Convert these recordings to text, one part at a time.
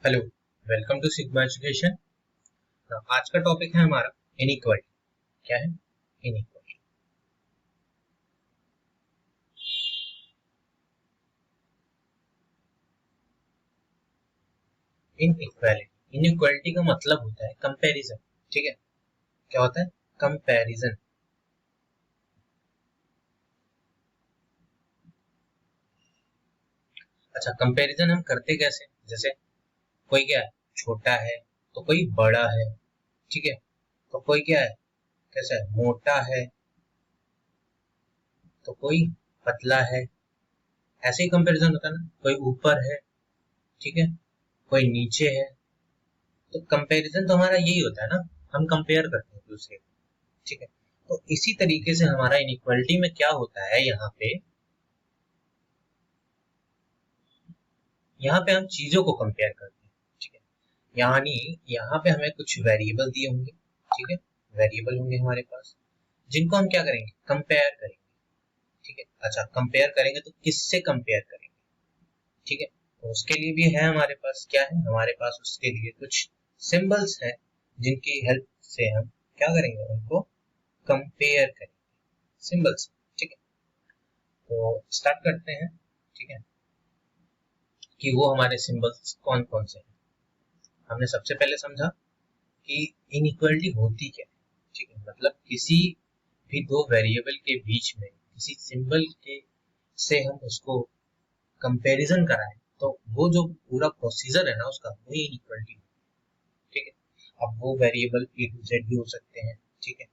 Hello, welcome to Sigma Education. आज का topic है हमारा इनइक्वालिटी। क्या है इनइक्वालिटी? इनइक्वालिटी इनइक्वालिटी का मतलब होता है कंपैरिजन। ठीक है, क्या होता है? कंपैरिजन। अच्छा, कंपैरिजन हम करते कैसे? जैसे कोई क्या है, छोटा है तो कोई बड़ा है। ठीक है, तो कोई क्या है, कैसा है, मोटा है तो कोई पतला है। ऐसे ही कंपैरिजन होता है ना, कोई ऊपर है, ठीक है, कोई नीचे है। तो कंपैरिजन तो हमारा यही होता है ना, हम कंपेयर करते हैं एक दूसरे को। ठीक है, तो इसी तरीके से हमारा इनइक्वालिटी में क्या होता है, यहाँ पे हम चीजों को कंपेयर करते हैं। ठीक है, यानी यहाँ पे हमें कुछ वेरिएबल दिए होंगे। ठीक है, वेरिएबल होंगे हमारे पास, जिनको हम क्या करेंगे, कंपेयर करेंगे। ठीक है, अच्छा कंपेयर करेंगे तो किससे कंपेयर करेंगे? ठीक है, तो उसके लिए भी है हमारे पास, क्या है हमारे पास, उसके लिए कुछ सिंबल्स हैं जिनकी हेल्प से हम क्या करेंगे, उनको कंपेयर करेंगे सिंबल्स। ठीक है, तो स्टार्ट करते हैं। ठीक है, कि वो हमारे सिंबल्स कौन कौन से हैं। हमने सबसे पहले समझा कि इनइक्वालिटी होती क्या है। ठीक है, मतलब किसी भी दो वेरिएबल के बीच में किसी सिंबल के से हम उसको कंपैरिजन कराएं, तो वो जो पूरा प्रोसीजर है ना उसका, वही इनइक्वालिटी। ठीक है, अब वो वेरिएबल ए टू जेड भी हो सकते हैं। ठीक है,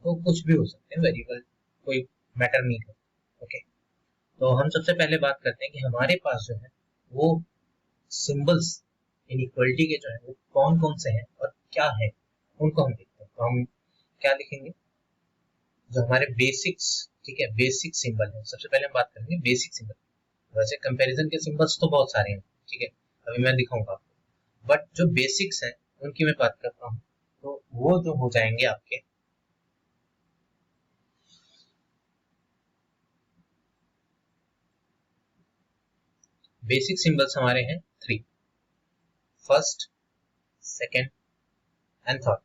तो कुछ भी हो सकते हैं वेरिएबल, कोई मैटर नहीं करता। ओके, तो हम सबसे पहले बात करते हैं कि हमारे पास जो है वो सिंबल्स इनइक्वालिटी के जो है वो कौन कौन से हैं और क्या है, उनको हम देखते हैं। तो हम क्या लिखेंगे, जो हमारे बेसिक्स, ठीक है, बेसिक सिंबल है। सबसे पहले हम बात करेंगे बेसिक सिंबल। वैसे कंपैरिजन के सिंबल्स तो बहुत सारे हैं, ठीक है, अभी मैं दिखाऊंगा आपको, बट जो बेसिक्स हैं उनकी मैं बात करता हूँ। तो वो जो हो जाएंगे आपके, बेसिक सिंबल्स हमारे हैं three, first, second and third.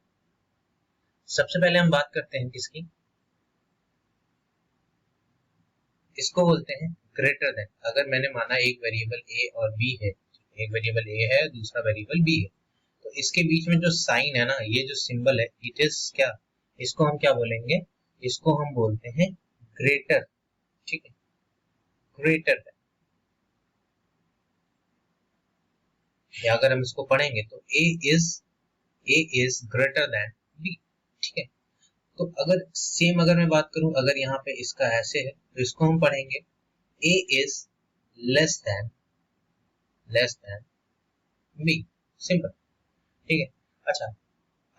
सबसे पहले हम बात करते हैं किसकी, इसको बोलते हैं ग्रेटर देन। अगर मैंने माना एक वेरिएबल ए और बी है, एक वेरिएबल ए है दूसरा वेरिएबल बी है, तो इसके बीच में जो साइन है ना, ये जो सिंबल है, इट इज क्या, इसको हम क्या बोलेंगे, इसको हम बोलते हैं ग्रेटर। ठीक है, ग्रेटर देन, या अगर हम इसको पढ़ेंगे तो ए इज ग्रेटर देन बी। ठीक है, तो अगर सेम अगर मैं बात करूं, अगर यहाँ पे इसका ऐसे है तो इसको हम पढ़ेंगे A is less than B. Simple. ठीक है, अच्छा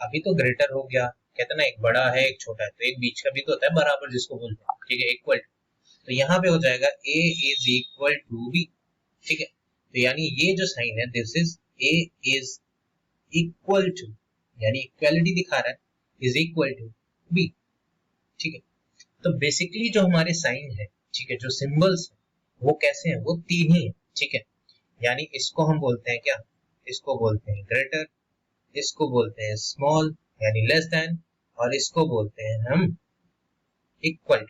अभी तो ग्रेटर हो गया, कहते ना एक बड़ा है एक छोटा है, तो एक बीच का भी तो होता है बराबर, जिसको बोलते हैं। ठीक है, इक्वल। तो यहाँ पे हो जाएगा A is equal to B. ठीक है, तो यानी ये जो साइन है, this is A is equal to, यानी इक्वालिटी दिखा रहा है, इज इक्वल टू बी। ठीक है, तो बेसिकली जो हमारे साइन है, ठीक है, जो सिंबल्स है वो कैसे हैं, वो तीन ही है। ठीक है, यानी इसको हम बोलते हैं क्या, इसको बोलते हैं ग्रेटर, इसको बोलते हैं स्मॉल यानी लेस देन, और इसको बोलते हैं हम इक्वल।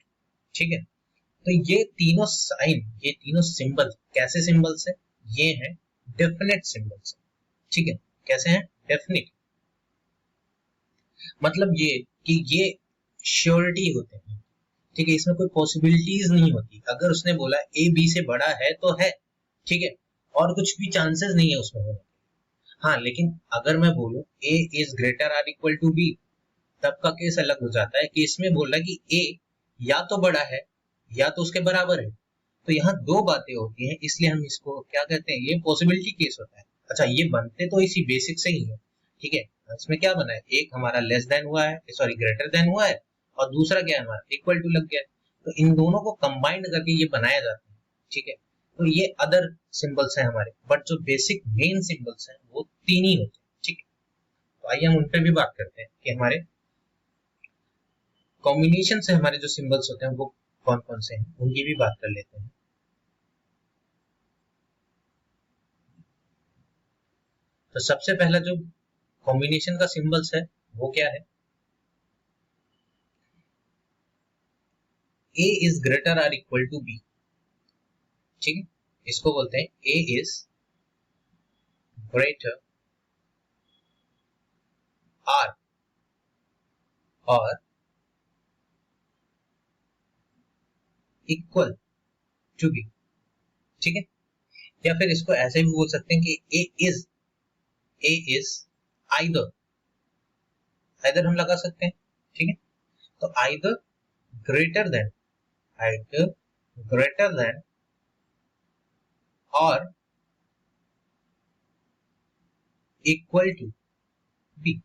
ठीक है, तो ये तीनों साइन, ये तीनों सिंबल कैसे सिंबल्स है, ये हैं डेफिनेट सिंबल्स। ठीक है, कैसे हैं, डेफिनेट, मतलब ये कि ये श्योरिटी होते हैं। ठीक है, इसमें कोई पॉसिबिलिटीज नहीं होती। अगर उसने बोला ए बी से बड़ा है तो है, ठीक है, और कुछ भी चांसेस नहीं है उसमें होने के। हाँ, लेकिन अगर मैं बोलूं A is greater or equal to B, तब का केस अलग हो जाता है कि इसमें बोल रहा है कि ए या तो बड़ा है या तो उसके बराबर है। तो यहाँ दो बातें होती हैं, इसलिए हम इसको क्या कहते हैं, ये पॉसिबिलिटी केस होता है। अच्छा, ये बनते तो इसी बेसिक से ही है। ठीक है, इसमें क्या बना है, एक हमारा लेस देन हुआ है, सॉरी ग्रेटर देन हुआ है, और दूसरा क्या है हमारा इक्वल टू लग गया है। तो इन दोनों को कंबाइंड करके ये बनाया जाता है। ठीक है, तो ये अदर सिंबल्स हैं हमारे, बट जो बेसिक मेन सिंबल्स हैं वो तीन ही होते हैं। ठीक है, तो आइए हम उन पे भी बात करते हैं कि हमारे कॉम्बिनेशन से हमारे जो सिंबल्स होते हैं वो कौन कौन से हैं, उनकी भी बात कर लेते हैं। तो सबसे पहला जो कॉम्बिनेशन का सिंबल्स है वो क्या है, a is greater or equal to b, ठीक है, इसको बोलते हैं a इज ग्रेटर आर और इक्वल टू b, ठीक है। या फिर इसको ऐसे भी बोल सकते हैं कि a इज आइदर हम लगा सकते हैं, ठीक है। तो आइदर ग्रेटर देन और इक्वल टू b,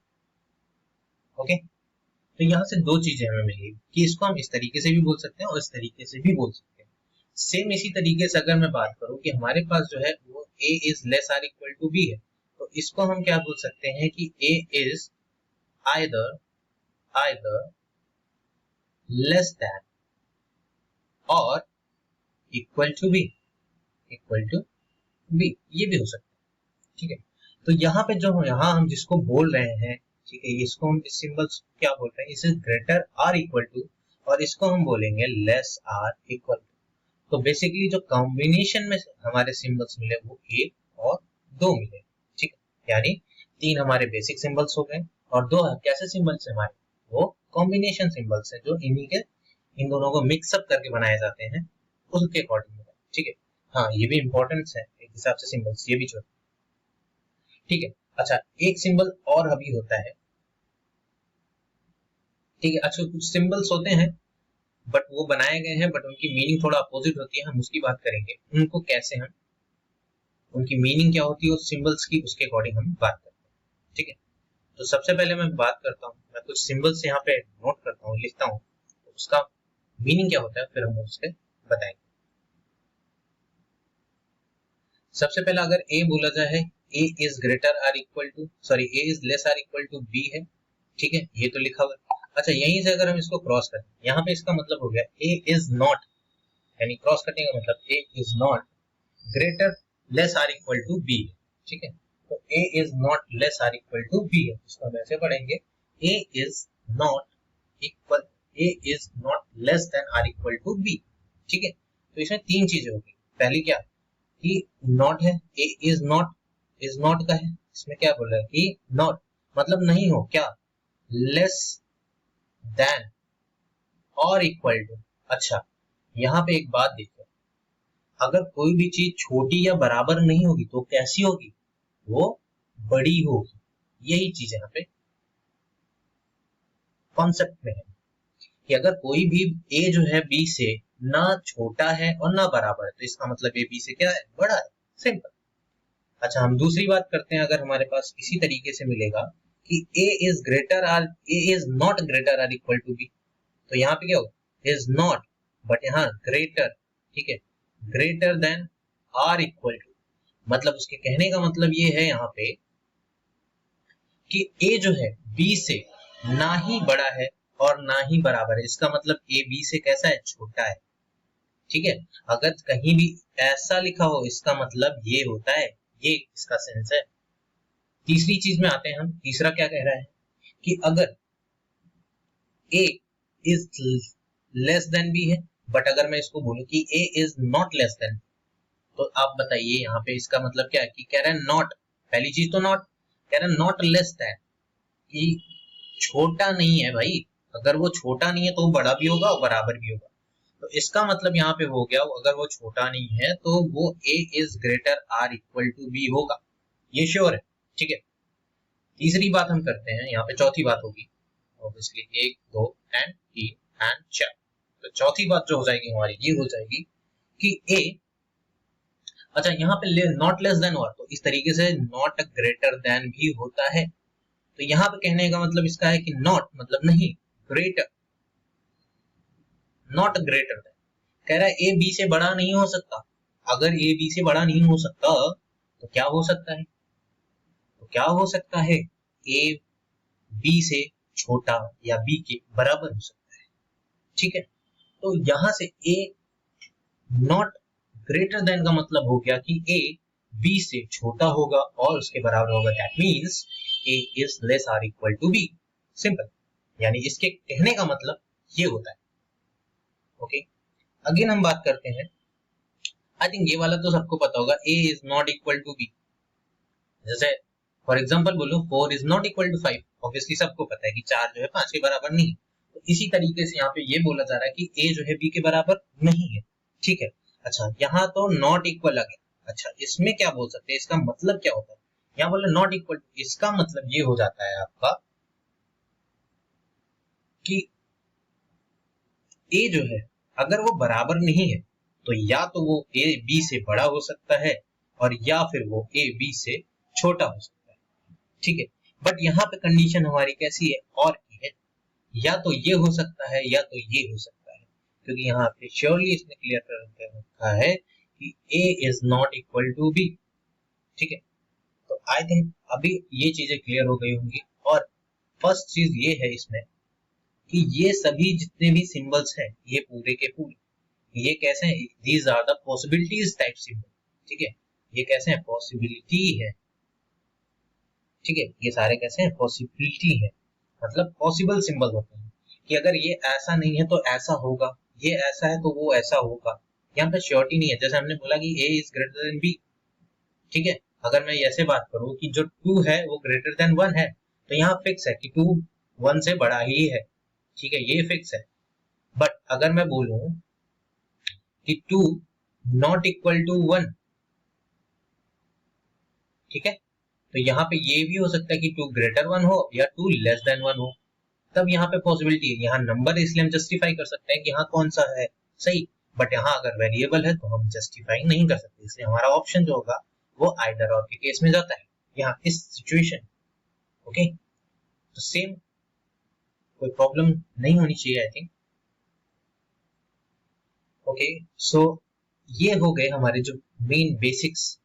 ओके। तो यहां से दो चीजें हमें मिली कि इसको हम इस तरीके से भी बोल सकते हैं और इस तरीके से भी बोल सकते हैं। सेम इसी तरीके से अगर मैं बात करूं कि हमारे पास जो है वो a is less or equal to b है, तो इसको हम क्या बोल सकते हैं कि a is either less than और इक्वल टू b, ये भी हो सकता है, ठीक है। तो यहाँ पे जो यहाँ हम जिसको बोल रहे हैं, ठीक है, इसको हम इस सिंबल्स क्या बोल रहे हैं, इसे ग्रेटर आर इक्वल टू और इसको हम बोलेंगे लेस आर इक्वल टू। तो बेसिकली जो कॉम्बिनेशन में हमारे सिंबल्स मिले वो 1 और 2 मिले, ठीक है। यानी 3 हमारे बेसिक सिंबल्स हो गए और 2 कैसे सिंबल्स हमारे, वो कॉम्बिनेशन सिंबल्स हैं जो इन दोनों को मिक्सअप करके बनाए जाते हैं उसके अकॉर्डिंग, ठीक है। हाँ, ये भी इंपॉर्टेंट है एक हिसाब से सिंबल्स, ये भी जो, ठीक है। अच्छा, एक सिंबल और अभी होता है, ठीक है। अच्छा, कुछ सिंबल्स होते हैं बट वो बनाए गए हैं बट उनकी मीनिंग थोड़ा अपोजिट होती है, हम उसकी बात करेंगे। उनको कैसे हम, उनकी मीनिंग क्या होती है उस सिंबल्स की, उसके अकॉर्डिंग हम बात करते हैं, ठीक है। तो सबसे पहले मैं बात करता हूँ, मैं कुछ सिंबल्स यहाँ पे नोट करता हूँ, लिखता हूँ, तो उसका मीनिंग क्या होता है फिर हम उसके बताएंगे। सबसे पहला अगर a बोला जाए, a is greater or equal to a is less or equal to b है, ठीक है, ये तो लिखा हुआ है। अच्छा, यहीं से अगर हम इसको क्रॉस करें, यहाँ पे इसका मतलब हो गया a इज नॉट, यानी क्रॉस करने का मतलब a is not greater less or equal to b है, ठीक है। तो a is not less or equal to b है, इसको हम ऐसे पढ़ेंगे a is not less than or equal to b, ठीक है। तो इसमें 3 चीजें होगी। पहली क्या कि नॉट है, a इज नॉट का है, इसमें क्या बोल रहा है कि नॉट मतलब नहीं हो, क्या, लेस देन और इक्वल टू। अच्छा, यहाँ पे एक बात देखो, अगर कोई भी चीज छोटी या बराबर नहीं होगी तो कैसी होगी, वो बड़ी होगी। यही चीज यहाँ पे कॉन्सेप्ट में है कि अगर कोई भी a जो है b से ना छोटा है और ना बराबर है तो इसका मतलब a b से क्या है, बड़ा है, सिंपल। अच्छा, हम दूसरी बात करते हैं, अगर हमारे पास इसी तरीके से मिलेगा कि a is not greater or equal to b, तो यहाँ पे क्या होगा, इज नॉट, बट यहाँ ग्रेटर, ठीक है, greater than or equal to, मतलब उसके कहने का मतलब ये है यहाँ पे कि a जो है b से ना ही बड़ा है और ना ही बराबर है, इसका मतलब a b से कैसा है, छोटा है, ठीक है। अगर कहीं भी ऐसा लिखा हो इसका मतलब ये होता है, ये इसका सेंस है। तीसरी चीज में आते हैं हम, तीसरा क्या कह रहा है कि अगर a is less than b है, बट अगर मैं इसको बोलूं कि a is not less then, तो आप बताइए यहाँ पे इसका मतलब क्या है कि कह रहा है नॉट, पहली चीज तो नॉट, कह रहा है नॉट लेस देन, कि छोटा नहीं है भाई, अगर वो छोटा नहीं है तो बड़ा भी होगा और बराबर भी होगा। तो इसका मतलब यहाँ पे हो गया, अगर वो छोटा नहीं है तो वो a is greater or equal to b होगा, ये श्योर है, ठीक है। तीसरी बात हम करते हैं, यहाँ पे चौथी बात होगी ऑब्वियसली, 1 2 एंड 3 एंड 4। तो चौथी बात जो हो जाएगी हमारी ये हो जाएगी कि a, अच्छा यहाँ पे नॉट लेस देन और, तो इस तरीके से नॉट ग्रेटर देन भी होता है। तो यहाँ पे कहने का मतलब इसका है कि नॉट मतलब नहीं, ग्रेटर, नॉट ग्रेटर देन, कह रहा है ए बी से बड़ा नहीं हो सकता। अगर ए बी से बड़ा नहीं हो सकता तो क्या हो सकता है, तो क्या हो सकता है, ए बी से छोटा या बी के बराबर हो सकता है, ठीक है। तो यहां से ए नॉट ग्रेटर देन का मतलब हो गया कि ए बी से छोटा होगा और उसके बराबर होगा, that means A is less or equal to B. Simple, यानी इसके कहने का मतलब ये होता है। ओके, अगेन हम बात करते हैं, आई थिंक ये वाला तो सबको पता होगा, A is not equal to B. जैसे फॉर एग्जांपल बोलो 4 is not equal to 5, obviously सबको पता है कि 4 जो है 5 के बराबर नहीं। तो इसी तरीके से यहाँ पे ये बोला जा रहा है कि ए जो है बी के बराबर नहीं है। ठीक है, अच्छा यहाँ तो नॉट इक्वल आ गया। अच्छा इसमें क्या बोल सकते हैं, इसका मतलब क्या होता है, यहाँ बोले नॉट इक्वल, इसका मतलब ये हो जाता है आपका कि ए जो है अगर वो बराबर नहीं है तो या तो वो ए बी से बड़ा हो सकता है और या फिर वो ए बी से छोटा हो सकता है। ठीक है, बट यहाँ पे कंडीशन हमारी कैसी है, और की है, या तो ये हो सकता है या तो ये हो सकता है, क्योंकि यहाँ पे श्योरली इसने क्लियर कर रखा है कि A is not equal to B. ठीक है, तो आई थिंक अभी ये चीजें क्लियर हो गई होंगी। और फर्स्ट चीज ये है इसमें कि ये सभी जितने भी सिंबल्स हैं ये पूरे के पूरे ये कैसे हैं, these are the possibilities type symbol. ठीक है, ये कैसे हैं, पॉसिबिलिटी है। ठीक है, ये सारे कैसे हैं, पॉसिबिलिटी है, मतलब पॉसिबल सिंबल होते हैं कि अगर ये ऐसा नहीं है तो ऐसा होगा, ये ऐसा है तो वो ऐसा होगा। यहाँ पे श्योरिटी नहीं है, जैसे हमने बोला कि A is greater than B. ठीक है, अगर मैं ऐसे बात करूं कि जो 2 है वो ग्रेटर देन 1 है, तो यहाँ फिक्स है कि 2 1 से बड़ा ही है। ठीक है, ये फिक्स है। बट अगर मैं बोलूं कि 2 नॉट इक्वल टू 1, ठीक है, तो यहाँ पे ये भी हो सकता है कि 2 ग्रेटर 1 हो या 2 लेस देन 1 हो, तब यहाँ पे पॉसिबिलिटी है। यहाँ नंबर इसलिए हम जस्टिफाई कर सकते हैं कि यहाँ कौन सा है सही, बट यहाँ अगर वेरिएबल है तो हम जस्टिफाई नहीं कर सकते, इसलिए हमारा ऑप्शन जो होगा वो आइदर और के केस में जाता है यहाँ इस सिचुएशन। ओके, तो सेम, कोई प्रॉब्लम नहीं होनी चाहिए आई थिंक। ओके, सो ये हो गए हमारे जो मेन बेसिक्स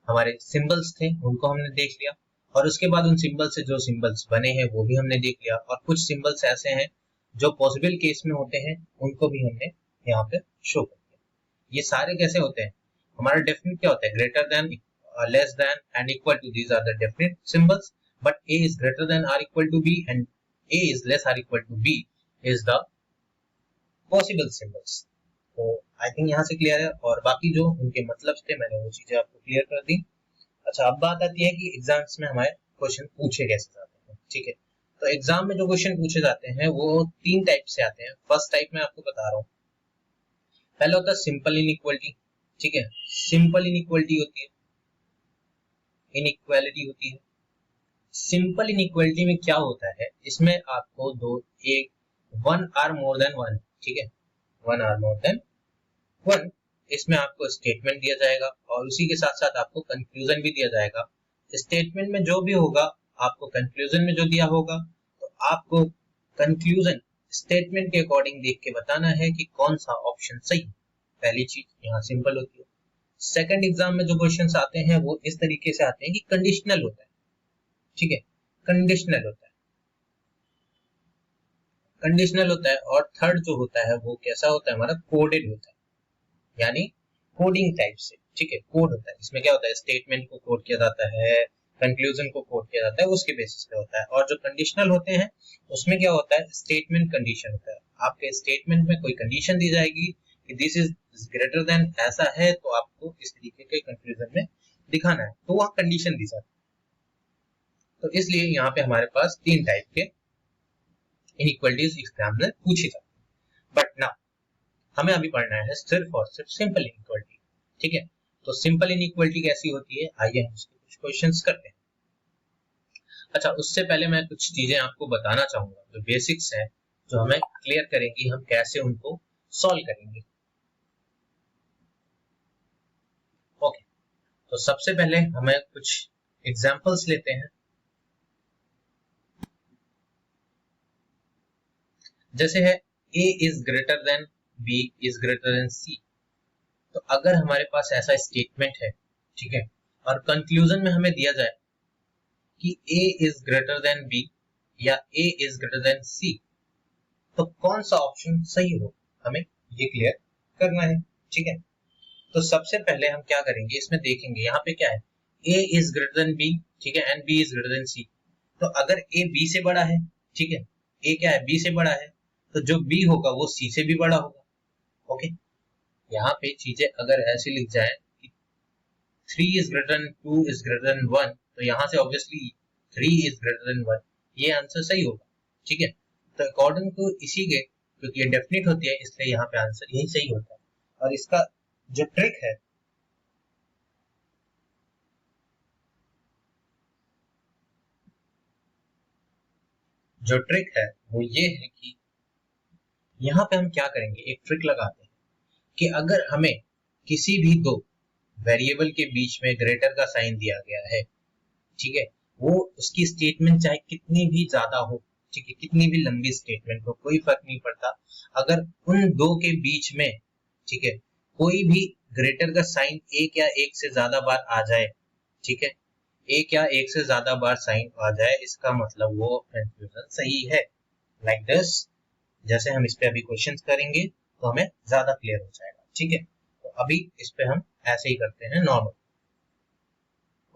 हमारे सिंबल्स थे उनको हमने देख लिया, और उसके बाद उन सिंबल से जो सिंबल्स बने हैं वो भी हमने देख लिया, और कुछ सिंबल्स ऐसे हैं जो पॉसिबल केस में होते हैं उनको भी हमने यहाँ पे शो कर दिया। ये सारे कैसे होते हैं, हमारा डेफिनेट क्या होता है, greater than, less than and equal to, these are the definite symbols, but A is greater than or equal to B and A is less or equal to B is the possible symbols. तो I think यहाँ से clear है, और बाकी जो उनके मतलब थे मैंने वो चीजें आपको क्लियर कर दी। अच्छा, अब बात आती है कि एग्जाम्स में हमारे क्वेश्चन पूछे कैसे जाते हैं। ठीक है, तो एग्जाम में जो क्वेश्चन पूछे जाते हैं वो 3 टाइप से आते हैं। फर्स्ट टाइप मैं आपको बता रहा हूँ, पहला होता है सिंपल इनइक्वालिटी। ठीक है, सिंपल इनइक्वालिटी होती है, इनइक्वालिटी होती है। सिंपल इनइक्वालिटी में क्या होता है, इसमें आपको दो, एक 1 आर मोर देन 1, ठीक है, 1 आर मोर देन 1, इसमें आपको स्टेटमेंट दिया जाएगा और उसी के साथ साथ आपको कंक्लूजन भी दिया जाएगा। स्टेटमेंट में जो भी होगा आपको कंक्लूजन में जो दिया होगा, तो आपको कंक्लूजन स्टेटमेंट के अकॉर्डिंग देख के बताना है कि कौन सा ऑप्शन सही है। पहली चीज यहाँ सिंपल होती है। सेकंड एग्जाम में जो क्वेश्चंस आते हैं वो इस तरीके से आते हैं कि कंडीशनल होता है। ठीक है, कंडीशनल होता है, कंडीशनल होता है। और थर्ड जो होता है वो कैसा होता है, हमारा कोडेड होता है, यानी कोडिंग टाइप से। ठीक है, कोड होता है, इसमें क्या होता है, स्टेटमेंट को कोड किया जाता है, कंक्लूजन को कोड किया जाता है, उसके बेसिस पे होता है। और जो कंडीशनल होते हैं उसमें क्या होता है, स्टेटमेंट कंडीशन होता है। आपके स्टेटमेंट में कोई कंडीशन दी जाएगी कि दिस इज ग्रेटर देन ऐसा है, तो आपको इस तरीके के कंक्लूजन में दिखाना है, तो वहां कंडीशन दी जाती है। तो इसलिए यहाँ पे हमारे पास 3 टाइप के इनइक्वालिटीज एग्जाम में पूछी जाती है। बट ना, हमें अभी पढ़ना है सिर्फ और सिर्फ सिंपल इनइक्वालिटी। ठीक है, तो सिंपल इनइक्वालिटी कैसी होती है, आइए हम उसके कुछ क्वेश्चंस करते हैं। अच्छा, उससे पहले मैं कुछ चीजें आपको बताना चाहूंगा जो बेसिक्स है, जो हमें क्लियर करेंगी हम कैसे उनको सॉल्व करेंगे। ओके, तो सबसे पहले हमें कुछ एग्जांपल्स लेते हैं। जैसे है a is greater then b is greater than c। तो अगर हमारे पास ऐसा स्टेटमेंट है, ठीक है, और कंक्लूजन में हमें दिया जाए कि a is greater then b या a is greater than c, तो कौन सा ऑप्शन सही हो, हमें ये क्लियर करना है। ठीक है, तो सबसे पहले हम क्या करेंगे, इसमें देखेंगे यहाँ पे क्या है, a is greater then b, ठीक है, and b is greater than c। तो अगर a b से बड़ा है, ठीक है, a क्या है, b से बड़ा है, तो जो b होगा वो c से भी बड़ा होगा। ओके, यहाँ पे चीजें अगर ऐसे लिख जाए कि 3 is greater then 2 is greater than 1, तो यहाँ से ऑब्वियसली 3 इज ग्रेटर देन 1, ये आंसर सही होगा। ठीक है, तो अकॉर्डिंग टू इसी के, क्योंकि ये डेफिनेट होती है इसलिए यहाँ पे आंसर यही सही होता है। और इसका जो ट्रिक है, वो ये है कि यहाँ पे हम क्या करेंगे, एक ट्रिक लगाते हैं कि अगर हमें किसी भी दो वेरिएबल के बीच में ग्रेटर का साइन दिया गया है, ठीक है, वो उसकी स्टेटमेंट चाहे कितनी भी ज्यादा हो, ठीक है, कितनी भी लंबी स्टेटमेंट हो, कोई फर्क नहीं पड़ता, अगर उन दो के बीच में, ठीक है, कोई भी ग्रेटर का साइन एक या एक से ज्यादा बार आ जाए, ठीक है, एक या एक से ज्यादा बार साइन आ जाए, इसका मतलब वो कंक्लूजन सही है। लाइक दिस, जैसे हम इस पे अभी क्वेश्चंस करेंगे तो हमें ज्यादा क्लियर हो जाएगा। ठीक है, तो अभी इस पे हम ऐसे ही करते हैं नॉर्मल।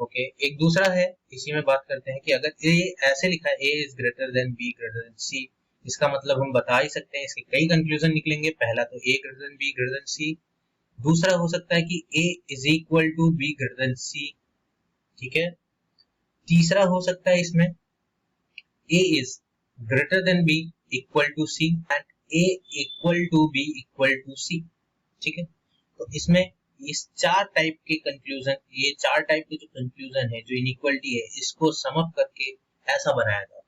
ओके, एक दूसरा है, इसी में बात करते हैं कि अगर ए ऐसे लिखा है, A is greater than B greater than C, इसका मतलब हम बता ही सकते हैं, इसके कई कंक्लूजन निकलेंगे। पहला तो A greater than B greater than C, दूसरा हो सकता है कि A is equal to B greater than C, ठीक है, तीसरा हो सकता है इसमें a is greater than b equal to c and a equal to b equal to c, ठीक है। तो इसमें इस चार टाइप के कंक्लूजन, ये चार टाइप के जो कंक्लूजन है, जो इनइक्वालिटी है, इसको सम अप करके ऐसा बनाया जाता है।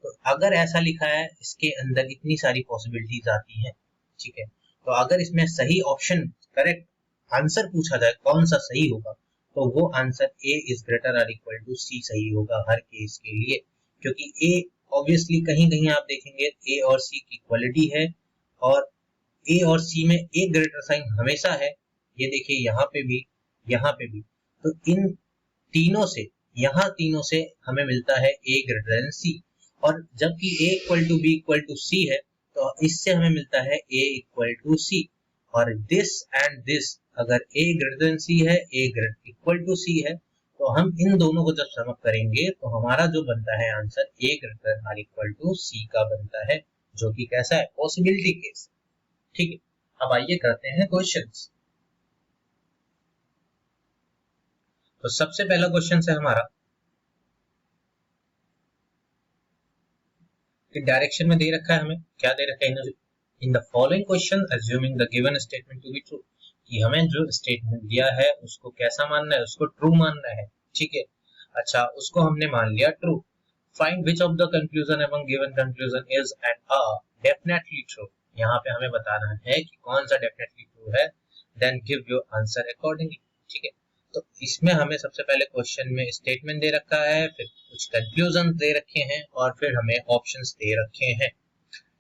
तो अगर ऐसा लिखा है, इसके अंदर इतनी सारी पॉसिबिलिटीज आती हैं, ठीक है। तो अगर इसमें सही ऑप्शन, करेक्ट आंसर पूछा जाए कौन सा सही होगा, तो वो आंसर a इज ग्रेटर और इक्वल टू c सही होगा हर केस के लिए, क्योंकि a ऑब्वियसली कहीं कहीं आप देखेंगे a और c की इक्वलिटी है, और a और c में एक ग्रेटर साइन हमेशा है। ये देखिए यहाँ पे भी, यहाँ पे भी, तो इन तीनों से, यहाँ तीनों से हमें मिलता है a ग्रेटर देन c, और जबकि a equal to b equal to c है, तो इससे हमें मिलता है a इक्वल टू c, और दिस एंड दिस, अगर a ग्रेटर देन c है, a greater equal to c है, तो हम इन दोनों को जब सम अप करेंगे तो हमारा जो बनता है आंसर a ग्रेटर और इक्वल टू c का बनता है, जो कि कैसा है, पॉसिबिलिटी केस। ठीक है, अब आइए करते हैं क्वेश्चंस। तो सबसे पहला क्वेश्चन है हमारा कि डायरेक्शन में दे रखा है, हमें क्या दे रखा है, in the following question assuming the given statement to be true, कि हमें जो स्टेटमेंट दिया है उसको कैसा मानना है, उसको ट्रू मानना है। ठीक है, अच्छा उसको हमने मान लिया true. Find which of the conclusion among given conclusion is and or definitely true, यहाँ पे हमें बताना है कि कौन सा डेफिनेटली ट्रू है, then give your answer accordingly. ठीक है, तो इसमें हमें सबसे पहले क्वेश्चन में स्टेटमेंट दे रखा है, फिर कुछ कंक्लूजन दे रखे हैं, और फिर हमें ऑप्शंस दे रखे हैं।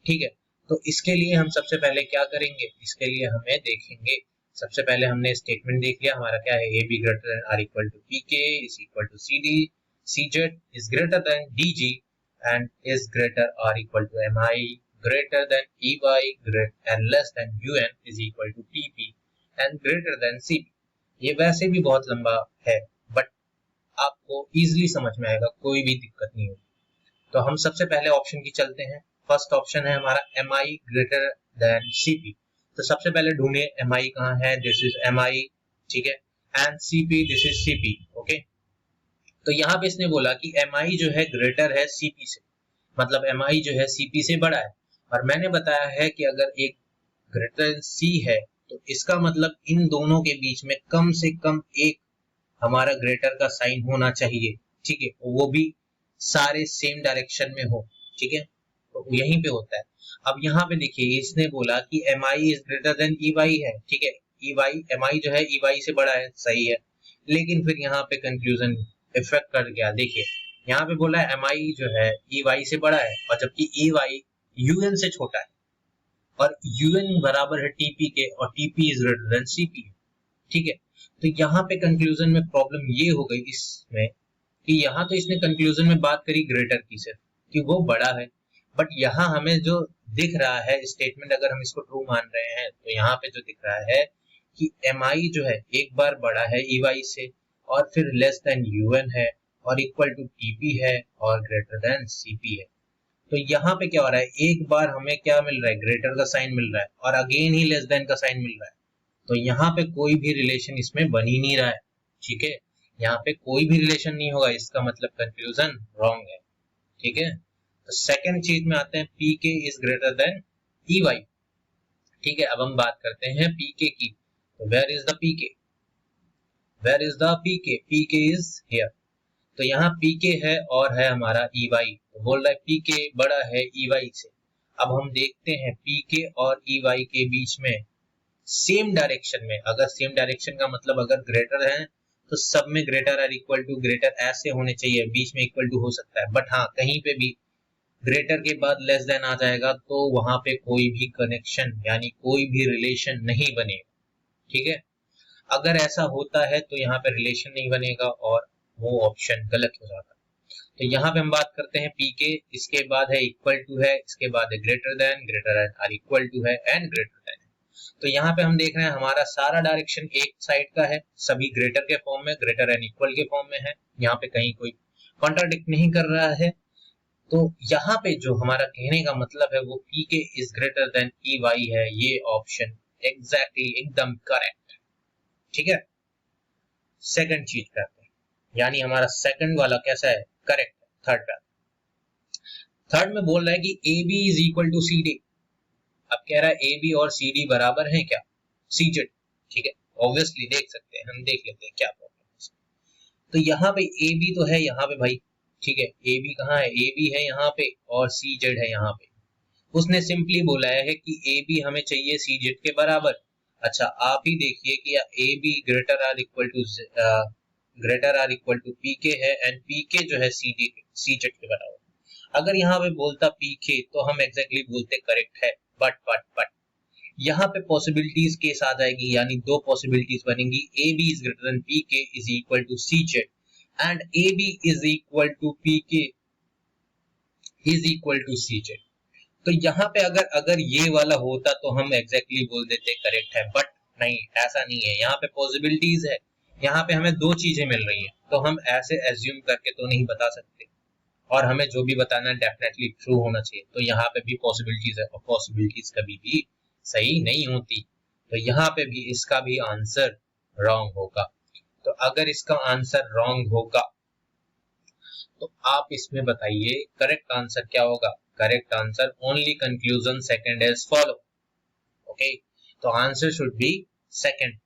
ठीक है, तो इसके लिए हम सबसे पहले क्या करेंगे, इसके लिए हमें देखेंगे, सबसे पहले हमने स्टेटमेंट देख लिया, हमारा क्या है, A B greater than or equal to P K is equal to C D, C Z is greater than D G and is greater or equal to M I, greater than E Y and less than U N is equal to T P and greater than C P. ये वैसे भी बहुत लंबा है, but आपको easily समझ में आएगा, कोई भी दिक्कत नहीं होगी। तो हम सबसे पहले ऑप्शन की चलते हैं। फर्स्ट ऑप्शन है हमारा M I greater than C P, तो सबसे पहले ढूंढिए एम आई कहाँ है, दिस इज एम आई, ठीक है, and C P this is C P. Okay, तो यहाँ पे इसने बोला कि एम आई जो है ग्रेटर है सी पी से, मतलब एम आई जो है सी पी से बड़ा है, और मैंने बताया है कि अगर एक ग्रेटर सी है तो इसका मतलब इन दोनों के बीच में कम से कम एक हमारा ग्रेटर का साइन होना चाहिए। ठीक है, वो भी सारे सेम डायरेक्शन में हो। ठीक है, तो यहीं पे होता है। अब यहाँ पे देखिए, इसने बोला कि M I is greater than E Y है। ठीक है, ई वाई, एम आई जो है ई वाई से बड़ा है, सही है, लेकिन फिर यहाँ पे कंक्लूजन इफेक्ट कर गया। देखिए यहाँ पे बोला एम आई जो है ई वाई से बड़ा है, और जबकि ई वाई यू एन से छोटा है, और यूएन बराबर है टीपी के, और TP is greater then CP. ठीक है, तो यहाँ पे कंक्लूजन में प्रॉब्लम ये हो गई इसमें कि यहाँ तो इसने कंक्लूजन में बात करी ग्रेटर की सिर्फ, कि वो बड़ा है, बट यहाँ हमें जो दिख रहा है स्टेटमेंट, अगर हम इसको ट्रू मान रहे हैं, तो यहाँ पे जो दिख रहा है कि mi जो है एक बार बड़ा है ey से, और फिर लेस देन un है, और इक्वल टू tp है, और ग्रेटर देन cp है। तो यहाँ पे क्या हो रहा है, एक बार हमें क्या मिल रहा है, ग्रेटर का साइन मिल रहा है, और अगेन ही लेस देन का साइन मिल रहा है। तो यहाँ पे कोई भी रिलेशन इसमें बन ही नहीं रहा है। ठीक है, यहाँ पे कोई भी रिलेशन नहीं होगा, इसका मतलब कंक्लूजन रॉन्ग है। ठीक है, तो सेकंड चीज में आते हैं, P K is greater than E Y. ठीक है, अब हम बात करते हैं पी के की। तो वेयर इज द पी के, वेयर इज द पी के, पी के इज हियर। तो यहाँ पी के है और है हमारा ई वाई, तो बोल रहा है पी के बड़ा है ई वाई से। अब हम देखते हैं पी के और ई वाई के बीच में सेम डायरेक्शन में, अगर सेम डायरेक्शन का मतलब अगर ग्रेटर है तो सब में ग्रेटर और इक्वल टू ग्रेटर ऐसे होने चाहिए, बीच में इक्वल टू हो सकता है, बट हाँ कहीं पे भी ग्रेटर के बाद लेस देन आ जाएगा तो वहां पे कोई भी कनेक्शन यानी कोई भी रिलेशन नहीं बनेगा। ठीक है, अगर ऐसा होता है तो यहाँ पे रिलेशन नहीं बनेगा और वो ऑप्शन गलत हो जाता है। तो यहाँ पे हम बात करते हैं पी के, इसके बाद है इक्वल टू है, इसके बाद है ग्रेटर देन और इक्वल टू है, एंड ग्रेटर देन। तो यहाँ पे हम देख रहे हैं हमारा सारा डायरेक्शन एक साइड का है, सभी ग्रेटर के फॉर्म में, ग्रेटर एंड इक्वल के फॉर्म में है, यहाँ पे कहीं कोई कॉन्ट्राडिक्ट नहीं कर रहा है। तो यहाँ पे जो हमारा कहने का मतलब है वो P K is greater than E Y है, ये ऑप्शन एग्जैक्टली एकदम करेक्ट। ठीक है, सेकंड चीज पे आते हैं, यानी हमारा सेकंड वाला कैसा है, करेक्ट है। थर्ड पे, थर्ड में बोल रहा है कि A B is equal to C D. अब कह रहा है ए बी और सी डी बराबर है क्या, सी जेड। ठीक है, ऑब्वियसली देख सकते हैं, हम देख लेते हैं क्या प्रॉब्लम है। तो यहाँ पे ए बी तो है यहाँ पे भाई, ठीक है, ए बी कहाँ है, ए बी है यहाँ पे और सी जेड है यहाँ पे। उसने सिंपली बोला है कि ए बी हमें चाहिए सी जेड के बराबर। अच्छा, आप ही देखिए कि A B greater or equal to P K है, एंड पी के जो है सी जेड के बराबर। अगर यहाँ पे बोलता पी के तो हम एग्जैक्टली बोलते करेक्ट है, बट यहाँ पे पॉसिबिलिटीज केस आ जाएगी, यानी दो पॉसिबिलिटीज बनेंगी, A B is greater than P K is equal to C Z, and A B is equal to P K is equal to C Z. तो यहाँ पे अगर ये वाला होता तो हम एग्जैक्टली बोल देते करेक्ट है, बट नहीं, ऐसा नहीं है। यहाँ पे पॉसिबिलिटीज है, यहाँ पे हमें दो चीजें मिल रही है, तो हम ऐसे एज्यूम करके तो नहीं बता सकते, और हमें जो भी बताना डेफिनेटली ट्रू होना चाहिए। तो यहाँ पे भी पॉसिबिलिटीज है, और पॉसिबिलिटीज कभी भी सही नहीं होती, तो यहाँ पे भी इसका भी आंसर रॉन्ग होगा। तो अगर इसका आंसर रॉन्ग होगा तो आप इसमें बताइए करेक्ट आंसर क्या होगा। Correct answer only conclusion second as follow. Okay, तो आंसर शुड बी सेकंड।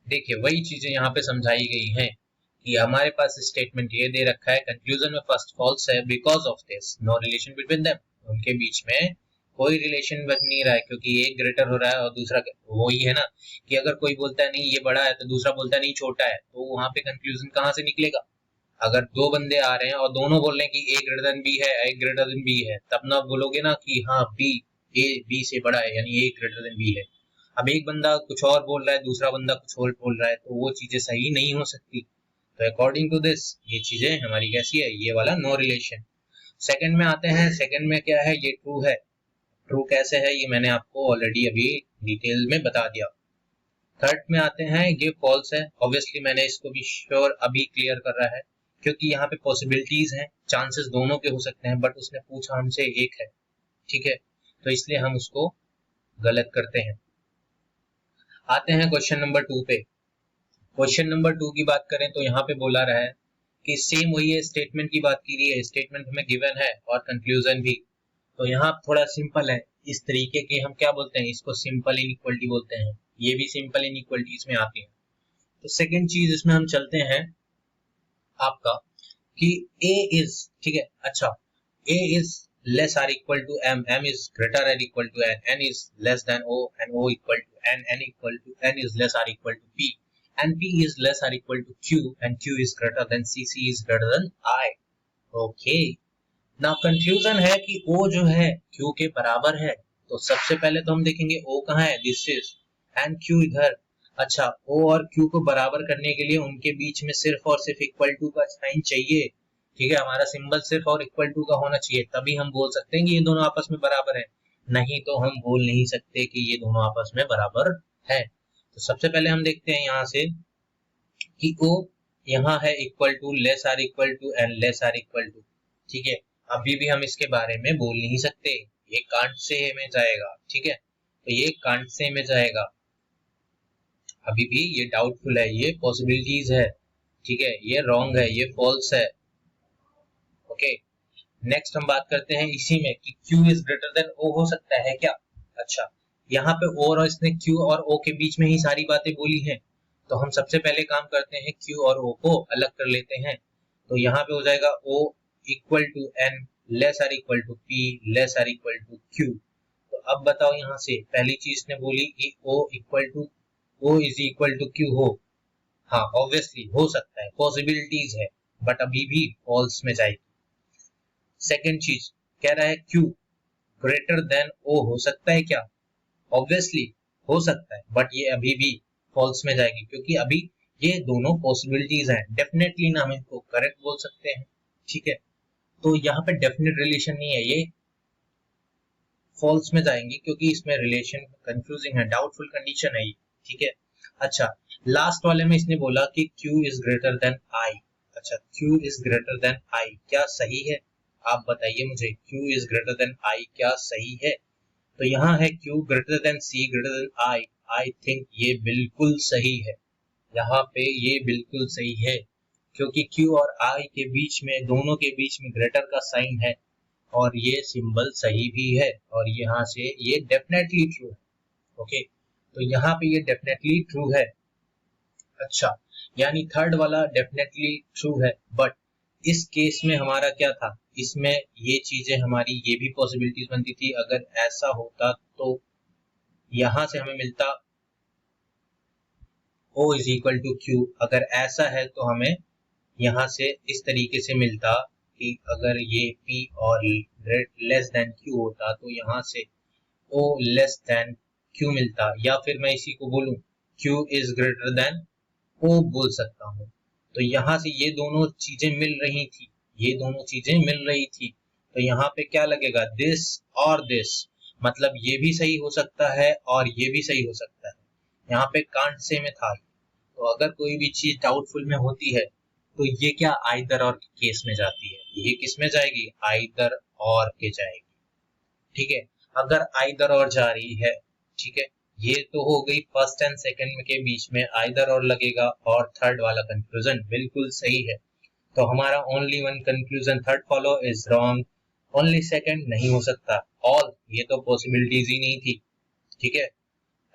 देखिए वही चीजें यहाँ पे समझाई गई हैं कि हमारे पास स्टेटमेंट ये दे रखा है, कंक्लूजन में फर्स्ट फॉल्स है because of this no relation between them. उनके बीच में कोई रिलेशन बन नहीं रहा है, क्योंकि एक ग्रेटर हो रहा है और दूसरा वही है ना, कि अगर कोई बोलता है नहीं ये बड़ा है तो दूसरा बोलता है नहीं छोटा है, तो वहां पे कंक्लूजन कहाँ से निकलेगा। अगर दो बंदे आ रहे हैं और दोनों बोल रहे हैं कि ए ग्रेटर देन बी है, ए ग्रेटर देन बी है, तब ना बोलोगे ना कि हाँ बी ए बी से बड़ा है, यानी ए ग्रेटर देन बी है। अब एक बंदा कुछ और बोल रहा है, दूसरा बंदा कुछ और बोल रहा है, तो वो चीजें सही नहीं हो सकती। तो अकॉर्डिंग टू दिस ये चीजें हमारी कैसी है, ये वाला नो रिलेशन। सेकंड में आते हैं, सेकंड में क्या है, ये ट्रू है। ट्रू कैसे है ये मैंने आपको ऑलरेडी अभी डिटेल में बता दिया। थर्ड में आते हैं, ये फॉल्स है। ऑब्वियसली मैंने इसको भी श्योर अभी क्लियर कर रहा है, क्योंकि यहाँ पे पॉसिबिलिटीज हैं, चांसेस दोनों के हो सकते हैं, बट उसने पूछा हमसे एक है। ठीक है, तो इसलिए हम उसको गलत करते हैं। आते हैं क्वेश्चन नंबर 2 पे। क्वेश्चन नंबर 2 की बात करें तो यहाँ पे बोला रहा है कि सेम वही है, स्टेटमेंट की बात की रही है, स्टेटमेंट हमें गिवन है और कंक्लूजन भी। तो यहाँ थोड़ा सिंपल है, इस तरीके के हम क्या बोलते हैं, इसको सिंपल इनइक्वालिटी बोलते हैं, ये भी सिंपल इनइक्वालिटी इसमें आती है। तो सेकंड चीज इसमें हम चलते हैं आपका कि a इज, ठीक है, अच्छा a is less or equal to m, m is greater or equal to n, n is less than o, and o equal to n, n equal to n is less or equal to p, and p is less or equal to q, and q is greater than c, c is greater than i. Okay, now confusion है कि o जो है q के बराबर है, तो सबसे पहले तो हम देखेंगे o कहाँ है, this is, and q इधर। अच्छा, o और q को बराबर करने के लिए उनके बीच में सिर्फ और सिर्फ इक्वल टू का साइन चाहिए। ठीक है, हमारा सिंबल सिर्फ और इक्वल टू का होना चाहिए, तभी हम बोल सकते हैं कि ये दोनों आपस में बराबर है, नहीं तो हम बोल नहीं सकते कि ये दोनों आपस में बराबर है। तो सबसे पहले हम देखते हैं यहाँ से कि ओ यहाँ है equal to, less or equal to and less or equal to. ठीक है, अभी भी हम इसके बारे में बोल नहीं सकते, ये कांट से में जाएगा। ठीक है, तो ये कांट से में जाएगा, अभी भी ये डाउटफुल है, ये पॉसिबिलिटीज है। ठीक है, ये रॉन्ग है, ये फॉल्स है। ओके, नेक्स्ट हम बात करते हैं इसी में कि Q is greater then O हो सकता है क्या। अच्छा, यहाँ पे और इसने Q और O के बीच में ही सारी बातें बोली हैं, तो हम सबसे पहले काम करते हैं Q और O को अलग कर लेते हैं। तो यहाँ पे हो जाएगा O equal to N less or equal to P less or equal to Q। तो अब बताओ, यहाँ से पहली चीज ने बोली कि O equal to O is equal to Q हो। हाँ, ऑब्वियसली हो सकता है, पॉसिबिलिटीज है, बट अभी भी फॉल्स में जाएगी। सेकेंड चीज कह रहा है Q ग्रेटर देन O हो सकता है क्या। ऑब्वियसली हो सकता है, बट ये अभी भी फॉल्स में जाएगी, क्योंकि अभी ये दोनों पॉसिबिलिटीज हैं। डेफिनेटली ना हम इनको करेक्ट बोल सकते हैं। ठीक है, तो यहाँ पे डेफिनेट रिलेशन नहीं है, ये फॉल्स में जाएंगी, क्योंकि इसमें रिलेशन कंफ्यूजिंग है, डाउटफुल कंडीशन है ये। ठीक है, अच्छा, लास्ट वाले में इसने बोला कि Q is greater then I। अच्छा, Q is greater then I क्या सही है? आप बताइए मुझे, Q is greater then I क्या सही है? तो यहाँ है Q greater than C greater than I। I think ये बिल्कुल सही है, यहाँ पे ये बिल्कुल सही है, क्योंकि Q और I के बीच में, दोनों के बीच में ग्रेटर का साइन है, और ये सिंबल सही भी है, और यहाँ से ये डेफिनेटली ट्रू है। ओके, तो यहाँ पे ये डेफिनेटली ट्रू है। अच्छा, यानी थर्ड वाला डेफिनेटली ट्रू है, बट इस केस में हमारा क्या था, इसमें ये चीजें हमारी, ये भी पॉसिबिलिटीज बनती थी। अगर ऐसा होता तो यहां से हमें मिलता O is equal to Q। अगर ऐसा है तो हमें यहाँ से इस तरीके से मिलता कि अगर ये P और लेस देन Q होता तो यहाँ से O लेस देन Q मिलता, या फिर मैं इसी को बोलूं Q is greater then O बोल सकता हूँ। तो यहाँ से ये दोनों चीजें मिल रही थी, ये दोनों चीजें मिल रही थी, तो यहाँ पे क्या लगेगा, दिस और दिस, मतलब ये भी सही हो सकता है और ये भी सही हो सकता है। यहाँ पे कांट से में था, तो अगर कोई भी चीज डाउटफुल में होती है तो ये क्या आइदर और केस में जाती है, ये किस में जाएगी, आइदर और के जाएगी। ठीक है, अगर आइदर और जा रही है, ठीक है, ये तो हो गई फर्स्ट एंड सेकंड के बीच में आइदर और लगेगा, और थर्ड वाला कंक्लूजन बिल्कुल सही है। तो हमारा only one conclusion third follow is wrong, only second नहीं हो सकता, ऑल ये तो पॉसिबिलिटीज ही नहीं थी। ठीक है,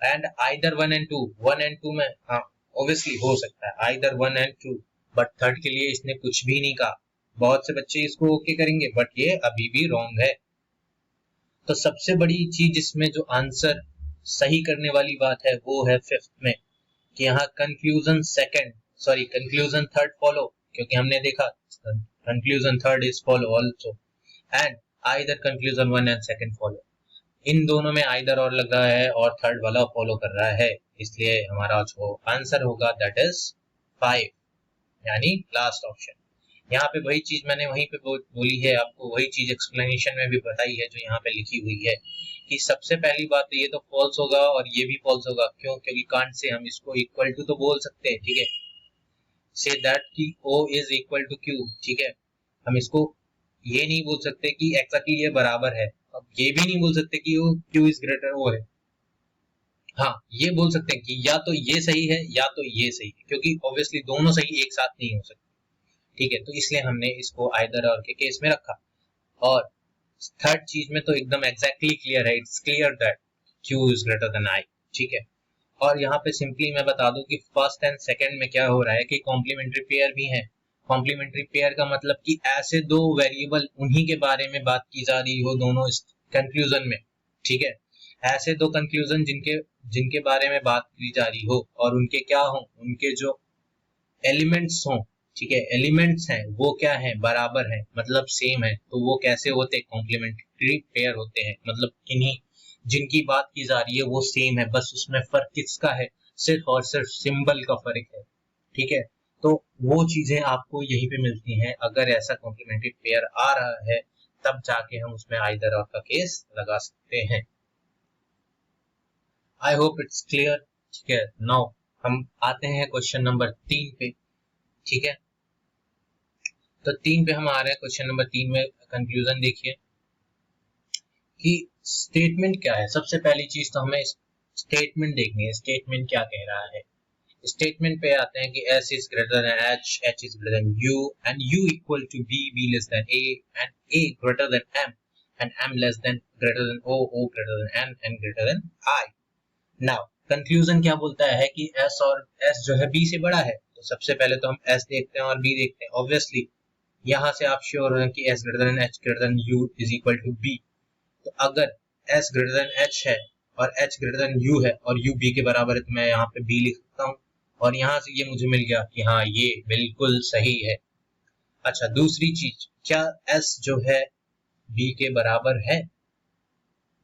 and either one and two में, हाँ ऑब्वियसली हो सकता है either one and two, but third के लिए इसने कुछ भी नहीं कहा। बहुत से बच्चे इसको ओके करेंगे, बट ये अभी भी रॉन्ग है। तो सबसे बड़ी चीज इसमें जो आंसर सही करने वाली बात है वो है फिफ्थ में, कि यहाँ conclusion second, sorry conclusion third follow, क्योंकि हमने देखा conclusion third is follow also, and either conclusion one and second follow, इन दोनों में आइदर और लगा है और थर्ड वाला फॉलो कर रहा है, इसलिए हमारा जो आंसर होगा दैट इज 5, यानी लास्ट ऑप्शन। यहाँ पे वही चीज मैंने वहीं पे बोली है आपको, वही चीज एक्सप्लेनेशन में भी बताई है जो यहाँ पे लिखी हुई है, कि सबसे पहली बात तो ये तो फॉल्स होगा और ये भी फॉल्स होगा। क्यों? क्योंकि कांट से हम इसको इक्वल टू तो बोल सकते हैं। ठीक है, से दैट कि O is equal to Q। ठीक है, हम इसको ये नहीं बोल सकते कि एक्जेक्टली ये बराबर है, अब ये भी नहीं बोल सकते कि Q इज ग्रेटर O है। हाँ, ये बोल सकते हैं कि या तो ये सही है या तो ये सही है, क्योंकि ऑब्वियसली दोनों सही एक साथ नहीं हो सकते। ठीक है, तो इसलिए हमने इसको आइदर और के केस में रखा। और थर्ड चीज में तो एकदम एग्जैक्टली क्लियर है, it's clear that Q is greater then I। ठीक है, और यहाँ पे सिंपली मैं बता दूं कि फर्स्ट एंड सेकंड में क्या हो रहा है कि कॉम्प्लीमेंट्री पेयर भी है। कॉम्प्लीमेंट्री पेयर का मतलब कि ऐसे दो वेरिएबल उन्हीं के बारे में बात की जा रही हो दोनों इस कंक्लूजन में। ठीक है, ऐसे दो कंक्लूजन जिनके जिनके बारे में बात की जा रही हो, और उनके क्या हो, उनके जो एलिमेंट्स हों, ठीक है, एलिमेंट्स हैं वो क्या है, बराबर है, मतलब सेम है, तो वो कैसे होते, कॉम्प्लीमेंट्री पेयर होते हैं। मतलब किन्हीं जिनकी बात की जा रही है वो सेम है, बस उसमें फर्क किसका है, सिर्फ और सिर्फ सिंबल का फर्क है। ठीक है, तो वो चीजें आपको यहीं पे मिलती हैं। अगर ऐसा कॉम्प्लीमेंट्री पेयर आ रहा है तब जाके हम उसमें आइदर और का केस लगा सकते हैं। I hope it's clear. ठीक है, नाउ हम आते हैं क्वेश्चन नंबर 3 पे। ठीक है, तो 3 पे हम आ रहे हैं। क्वेश्चन नंबर 3 में कंक्लूजन देखिए कि स्टेटमेंट क्या है। सबसे पहली चीज तो हमें स्टेटमेंट देखनी है, स्टेटमेंट क्या कह रहा है। स्टेटमेंट पे आते हैं कि S is greater than H, H is greater than U, and U equal to B, B less than A, and A greater than M, and M less than greater than O, O greater than N, and greater than I. Now conclusion क्या बोलता है कि S और S जो है B से बड़ा है, तो सबसे पहले तो हम S देखते हैं और B देखते हैं। ऑब्वियसली यहाँ से आप श्योर हैं कि S greater than H greater than U is equal to B। तो अगर S greater than H है और H greater than U है और U B के बराबर है, तो मैं यहाँ पे B लिख सकता हूँ और यहाँ से ये मुझे मिल गया कि हाँ ये बिल्कुल सही है। अच्छा, दूसरी चीज, क्या S जो है B के बराबर है?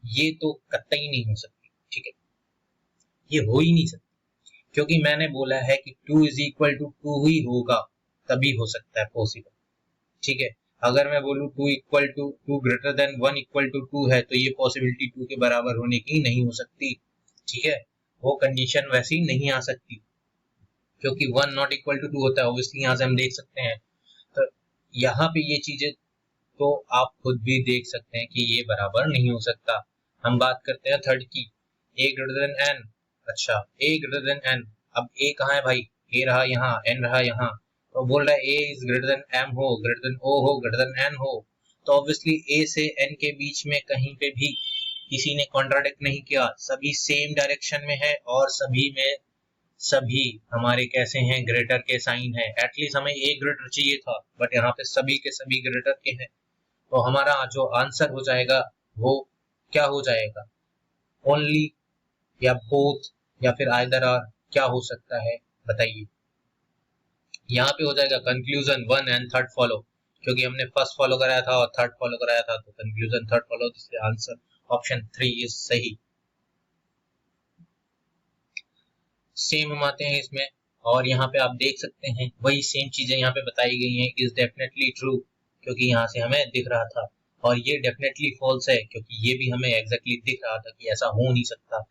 ये तो कतई नहीं हो सकती। ठीक है, ये हो ही नहीं सकती, क्योंकि मैंने बोला है कि 2 इज इक्वल टू 2 ही होगा, तभी हो सकता है पॉसिबल। ठीक है, अगर मैं बोलूँ 2 equal to 2 greater than 1 equal to 2 है, तो ये पॉसिबिलिटी 2 के बराबर होने की नहीं हो सकती। ठीक है, वो कंडीशन वैसी नहीं आ सकती, क्योंकि 1 नॉट इक्वल टू 2 होता है। ऑब्वियसली यहाँ से हम देख सकते हैं, तो यहाँ पे ये चीजें तो आप खुद भी देख सकते हैं कि ये बराबर नहीं हो सकता। हम बात करते हैं थर्ड की, a ग्रेटर देन n। अच्छा, a ग्रेटर देन n, अब a कहाँ है भाई? a रहा यहाँ, n रहा यहाँ, तो बोल रहा है a is greater then m हो, ग्रेटर देन o हो, ग्रेटर देन n हो। तो ऑब्वियसली a से n के बीच में कहीं पे भी किसी ने कॉन्ट्राडिक्ट नहीं किया, सभी सेम डायरेक्शन में है और सभी में सभी हमारे कैसे हैं, ग्रेटर के साइन है। एटलीस्ट हमें एक ग्रेटर चाहिए था, बट यहाँ पे सभी के सभी ग्रेटर के हैं। तो हमारा जो आंसर हो जाएगा वो क्या हो जाएगा? ओनली या बोथ या फिर आइदर आर, क्या हो सकता है बताइए? यहाँ पे हो जाएगा कंक्लूजन 1 एंड थर्ड फॉलो, क्योंकि हमने फर्स्ट फॉलो कराया था और थर्ड फॉलो कराया था, तो कंक्लूजन थर्ड फॉलो, इसलिए आंसर ऑप्शन 3 इज सही। सेम हम आते हैं इसमें, और यहाँ पे आप देख सकते हैं वही सेम चीजें यहाँ पे बताई गई हैं, इज डेफिनेटली ट्रू, क्योंकि यहाँ से हमें दिख रहा था, और ये डेफिनेटली फॉल्स है, क्योंकि ये भी हमें एग्जैक्टली दिख रहा था कि ऐसा हो नहीं सकता।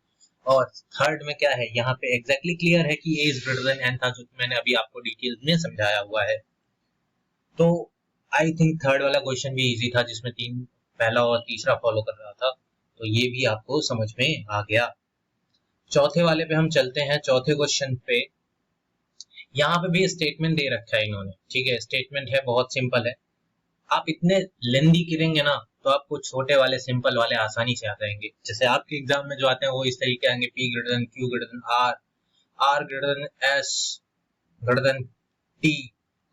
और थर्ड में क्या है, यहाँ पे एग्जैक्टली क्लियर है कि A is greater then N था, जो मैंने अभी आपको डिटेल्स में समझाया हुआ है। तो आई थिंक थर्ड वाला क्वेश्चन भी इजी था, जिसमें पहला और तीसरा फॉलो कर रहा था, तो ये भी आपको समझ में आ गया। चौथे वाले पे हम चलते हैं, चौथे क्वेश्चन पे। यहाँ पे भी स्टेटमेंट दे रखा है इन्होंने। ठीक है, स्टेटमेंट है, बहुत सिंपल है। आप इतने लेंदी करेंगे ना, तो आपको छोटे वाले सिंपल वाले आसानी से आ जाएंगे। जैसे आपके एग्जाम में जो आते हैं वो इस तरीके आएंगे, P greater than Q greater than R, R greater than S greater than T,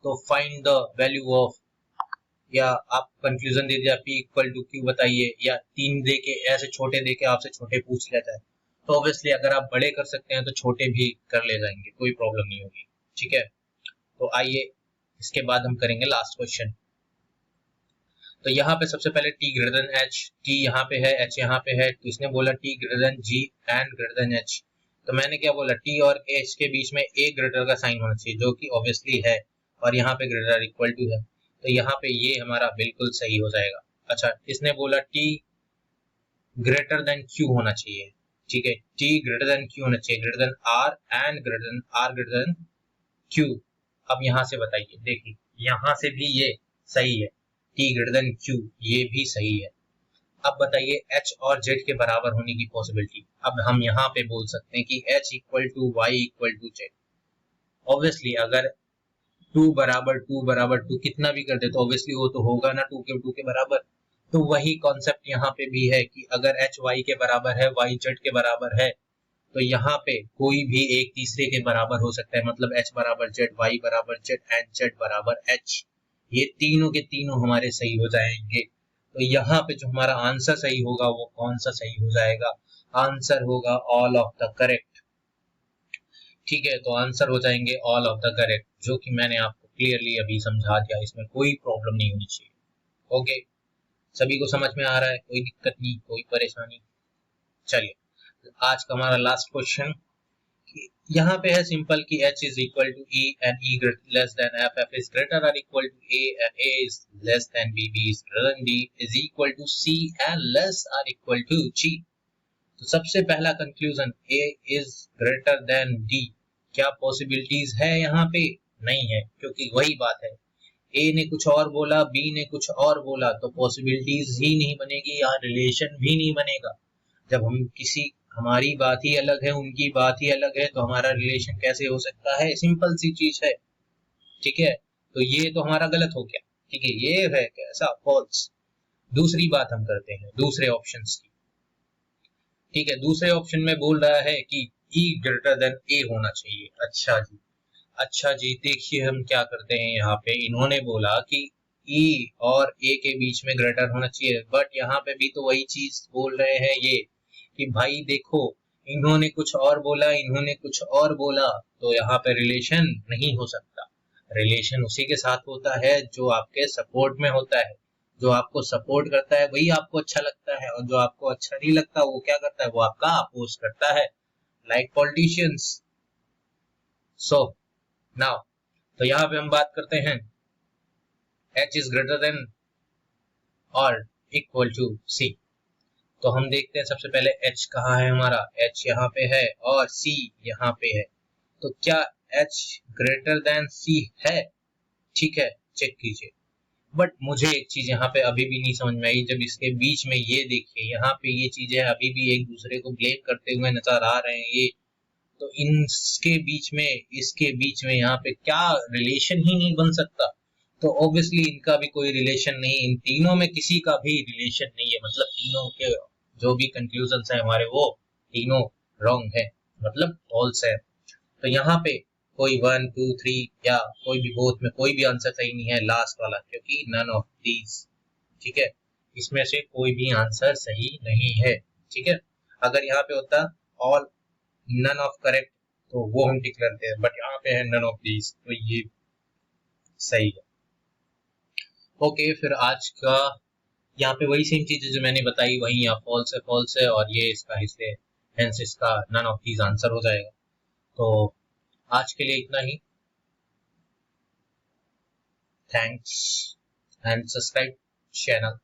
तो फाइंड द वैल्यू ऑफ, या आप कंफ्यूजन दे दिया P इक्वल टू Q बताइए, या 3 दे के ऐसे छोटे दे के आपसे छोटे पूछ लेता है। तो ऑब्वियसली अगर आप बड़े कर सकते हैं तो छोटे भी कर ले जाएंगे, कोई प्रॉब्लम नहीं होगी। ठीक है, तो आइए इसके बाद हम करेंगे लास्ट क्वेश्चन। तो यहाँ पे सबसे पहले T greater than H, T यहाँ पे है, H यहाँ पे है, तो इसने बोला T greater than G and greater then H। तो मैंने क्या बोला, T और H के बीच में एक ग्रेटर का साइन होना चाहिए, जो कि ऑब्वियसली है, और यहाँ पे ग्रेटर इक्वल टू है, तो यहाँ पे ये हमारा बिल्कुल सही हो जाएगा। अच्छा, इसने बोला T ग्रेटर देन Q होना चाहिए। ठीक है, T ग्रेटर देन Q होना चाहिए, greater than R and greater then R greater than Q। अब यहाँ से बताइए, देखिए यहाँ से भी ये सही है, T ग्रेटर देन Q, ये भी सही है। अब बताइए H और Z के बराबर होने की पॉसिबिलिटी। अब हम यहाँ पे बोल सकते हैं कि H equal to Y equal to Z। Obviously अगर 2 बराबर 2 कितना भी कर दे तो ऑब्वियसली वो तो होगा ना 2 के बराबर। तो वही कॉन्सेप्ट यहाँ पे भी है कि अगर H Y के बराबर है, Y Z के बराबर है, तो यहाँ पे कोई भी एक तीसरे के बराबर हो सकता है। मतलब H बराबर Z, Y बराबर Z एंड Z बराबर H, ये तीनों के तीनों हमारे सही हो जाएंगे। तो यहाँ पे जो हमारा आंसर सही होगा वो कौन सा सही हो जाएगा? आंसर होगा ऑल ऑफ द करेक्ट। ठीक है, तो आंसर हो जाएंगे ऑल ऑफ द करेक्ट, जो कि मैंने आपको क्लियरली अभी समझा दिया, इसमें कोई प्रॉब्लम नहीं होनी चाहिए। ओके, सभी को समझ में आ रहा है? कोई दिक्कत नहीं, कोई परेशानी? चलिए आज का हमारा लास्ट क्वेश्चन, यहाँ पे है सिंपल कि H is equal to E and E less than F, F is greater और equal to A and A is less than B, B is greater than D, is equal to C and less और equal to G। तो तो सबसे पहला conclusion, A is greater than D, क्या possibilities है यहाँ पे? नहीं है, क्योंकि वही बात है, ए ने कुछ और बोला, बी ने कुछ और बोला, तो पॉसिबिलिटीज ही नहीं बनेगी, यहाँ रिलेशन भी नहीं बनेगा। जब हम किसी, हमारी बात ही अलग है, उनकी बात ही अलग है, तो हमारा रिलेशन कैसे हो सकता है? सिंपल सी चीज है, ठीक है। तो ये तो हमारा गलत हो गया, ठीक है, ये है कैसा, फॉल्स। दूसरी बात हम करते हैं दूसरे ऑप्शंस की, ठीक है। दूसरे ऑप्शन में बोल रहा है कि ई ग्रेटर देन ए होना चाहिए। अच्छा जी, अच्छा जी, देखिए हम क्या करते हैं, यहाँ पे इन्होंने बोला कि ई और ए के बीच में ग्रेटर होना चाहिए, बट यहाँ पे भी तो वही चीज बोल रहे हैं ये कि भाई देखो, इन्होंने कुछ और बोला, इन्होंने कुछ और बोला, तो यहाँ पे रिलेशन नहीं हो सकता। रिलेशन उसी के साथ होता है जो आपके सपोर्ट में होता है, जो आपको सपोर्ट करता है वही आपको अच्छा लगता है, और जो आपको अच्छा नहीं लगता वो क्या करता है, वो आपका अपोज करता है, लाइक पॉलिटिशियंस। सो नाउ, तो यहाँ पे हम बात करते हैं h इज ग्रेटर देन और इक्वल टू c। तो हम देखते हैं सबसे पहले h कहाँ है हमारा, h यहाँ पे है और c यहाँ पे है। तो क्या h ग्रेटर देन c है? ठीक है, चेक कीजिए। बट मुझे एक चीज यहाँ पे अभी भी नहीं समझ में आई, जब इसके बीच में ये देखिए, यहाँ पे ये चीजें अभी भी एक दूसरे को ब्लेम करते हुए नजर आ रहे हैं ये, तो इनके बीच में, इसके बीच में यहाँ पे क्या रिलेशन ही नहीं बन सकता? तो ऑब्वियसली इनका भी कोई रिलेशन नहीं, इन तीनों में किसी का भी रिलेशन नहीं है, मतलब तीनों के जो भी कंक्लूजन है हमारे, वो तीनों रॉन्ग है, मतलब फॉल्स है। तो यहाँ पे कोई 1 2 3 या कोई भी बोथ में कोई भी आंसर सही नहीं है, लास्ट वाला, क्योंकि नन ऑफ दीज, ठीक है, इसमें से कोई भी आंसर सही नहीं है, ठीक है। अगर यहाँ पे होता ऑल नन ऑफ करेक्ट, तो वो हम टिक करते हैं, बट यहाँ पे है नन ऑफ दीज, तो ये सही है। ओके, फिर आज का यहाँ पे वही सेम चीजें जो मैंने बताई वही यहाँ फॉल्स है, फॉल्स है, और ये इसका हिस्से, हेंस इसका नन ऑफ दीज आंसर हो जाएगा। तो आज के लिए इतना ही। Thanks and subscribe channel.